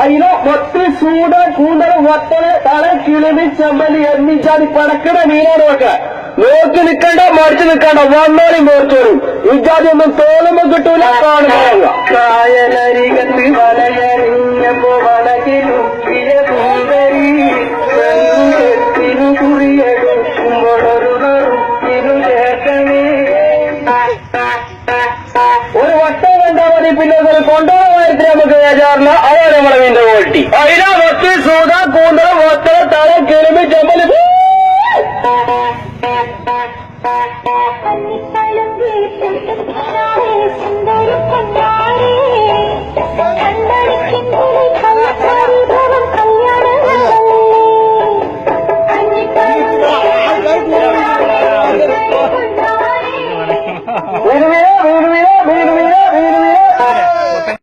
അതിന് മൊത്തി സൂട് കൂന്തൽ വത്തല് തല കിളിമി ചെമ്മലി എന്നിച്ചാതി പടക്കണ മീനാണ് വെക്കാൻ നോക്കി നിൽക്കണ്ട മടിച്ചു നിൽക്കണ്ട വന്നോളിയും മോർച്ചോളും ഇജാതി ഒന്നും തോന്നുമ്പോ കിട്ടൂല കാണുക കായലരികത്ത് വലയറിഞ്ഞപ്പോ വളകിലുക്കിയ സുന്ദരി കുറിയെടുക്കുമ്പോഴൊരു നറുക്കിനു ചേർക്കണേ ഒരു വട്ടം കണ്ടാൽ മതി പിന്നെ കൊണ്ടുപോകാൻ നമുക്ക് ഏജാറില്ല അതാണ് നമ്മുടെ മീന്റെ ക്വാളിറ്റി അതിനാ മൊത്തി സൂത കൂന്തൽ വത്തല തല കിളിമി ചെമ്മലി സുന്ദരി